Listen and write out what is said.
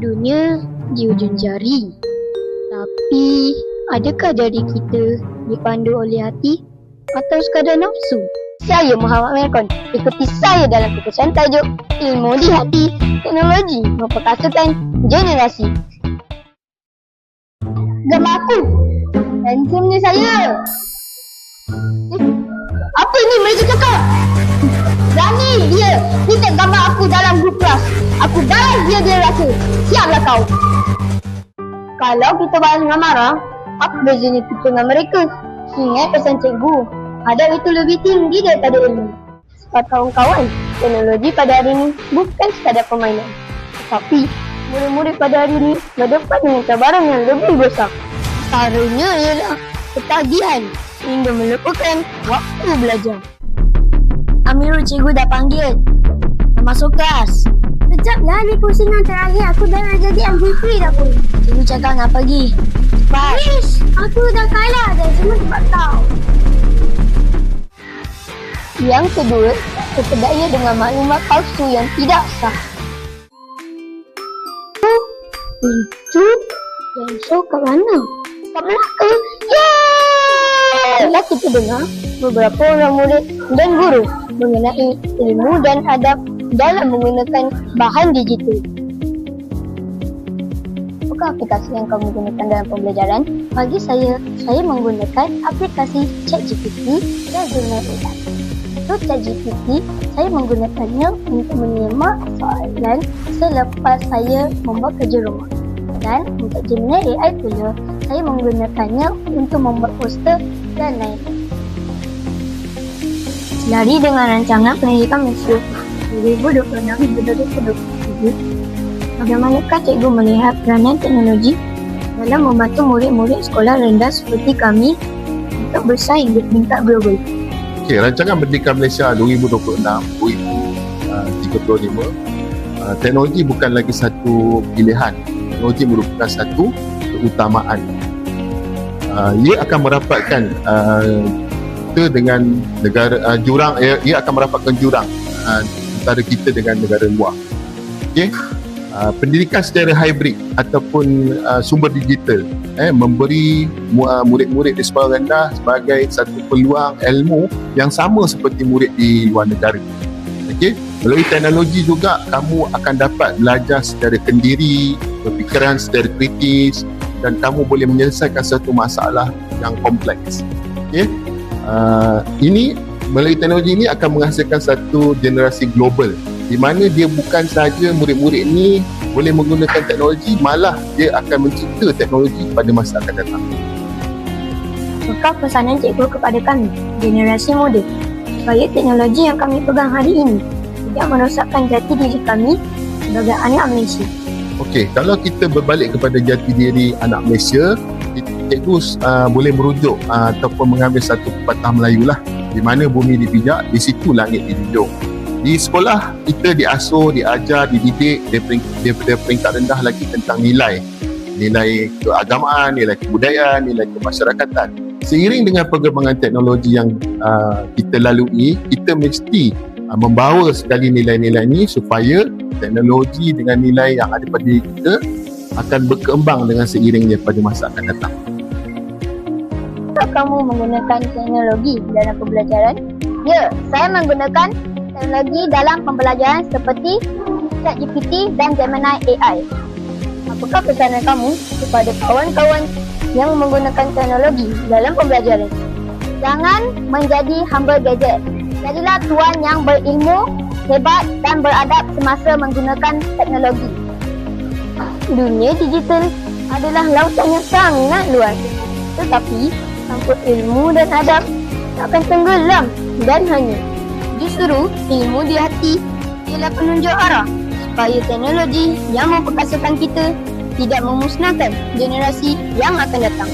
Dunia di ujung jari. Tapi, adakah jari kita dipandu oleh hati atau sekadar nafsu? Saya Muhammad Melkon. Ikuti saya dalam kukusan tajuk Ilmu di Hati Teknologi Memperkasakan Generasi. Gambar aku. Handsome ni saya. Apa ni mereka cakap? Berani dia minta gambar aku dalam grup kelas. Aku balas dia rasa. Siaplah kau. Kalau kita balas dengan marah, apa bezanya kita dengan mereka? Ingat pesan cikgu, adab itu lebih tinggi daripada ilmu. Sebab kawan-kawan, teknologi pada hari ini bukan sekadar permainan. Tetapi, murid-murid pada hari ini berdepan dengan cabaran yang lebih besar. Antaranya ialah ketagihan hingga melupakan waktu belajar. Amirul, cikgu dah panggil. Dah masuk kelas. Sekejaplah, ni pusingan terakhir. Aku dah nak jadi MVP dah pun. Cikgu cakap nak pergi. Cepat. Ish, aku dah kalah dah. Semua sebab kau. Yang kedua, terpedaya dengan maklumat palsu yang tidak sah. Pintu dan show kat mana? Kat Melaka. Yeay! Bila kita dengar beberapa orang murid dan guru mengenai ilmu dan adab dalam menggunakan bahan digital. Apakah aplikasi yang kamu gunakan dalam pembelajaran? Bagi saya menggunakan aplikasi ChatGPT dan Gemini. Untuk ChatGPT, saya menggunakannya untuk menyemak soalan selepas saya membuat kerja rumah. Dan untuk Gemini AI pula, saya menggunakannya untuk membuat poster dan lain. Selari dengan rancangan pendidikan Malaysia 2026-2027, bagaimanakah cikgu melihat peranan teknologi dalam membantu murid-murid sekolah rendah seperti kami untuk bersaing di peringkat global? Okey, rancangan Pendidikan Malaysia 2026-2035, teknologi bukan lagi satu pilihan. Teknologi merupakan satu keutamaan. Ia akan merapatkan kita dengan negara jurang, ia akan merapatkan jurang antara kita dengan negara luar. Okey, pendidikan secara hybrid ataupun sumber digital memberi murid-murid di sekolah rendah sebagai satu peluang ilmu yang sama seperti murid di luar negara. Okey, melalui teknologi juga kamu akan dapat belajar secara kendiri, berfikiran secara kritis, dan kamu boleh menyelesaikan satu masalah yang kompleks. Okey, ini melalui teknologi ini akan menghasilkan satu generasi global di mana dia bukan sahaja murid-murid ini boleh menggunakan teknologi, malah dia akan mencipta teknologi pada masa akan datang. Apakah pesanan cikgu kepada kami, generasi muda, supaya teknologi yang kami pegang hari ini tidak merosakkan jati diri kami sebagai anak Malaysia? Okey, kalau kita berbalik kepada jati diri anak Malaysia, cikgu boleh merujuk ataupun mengambil satu pepatah Melayu lah, di mana bumi dipijak, di situ langit dijunjung. Di sekolah kita diasuh, diajar, dididik daripada peringkat rendah lagi tentang nilai keagamaan, nilai kebudayaan, nilai kemasyarakatan. Seiring dengan perkembangan teknologi yang kita lalui, kita mesti membawa sekali nilai-nilai ini supaya teknologi dengan nilai yang ada pada diri kita akan berkembang dengan seiringnya pada masa akan datang. Apakah kamu menggunakan teknologi dalam pembelajaran? Ya, saya menggunakan teknologi dalam pembelajaran seperti ChatGPT dan Gemini AI. Apakah pesanan kamu kepada kawan-kawan yang menggunakan teknologi dalam pembelajaran? Jangan menjadi hamba gadget. Jadilah tuan yang berilmu, hebat dan beradab semasa menggunakan teknologi. Dunia digital adalah lautan yang sangat luas. Tetapi, tanpa ilmu dan adab, takkan tenggelam dan hanyut. Justru ilmu di hati ialah penunjuk arah supaya teknologi yang memperkasakan kita tidak memusnahkan generasi yang akan datang.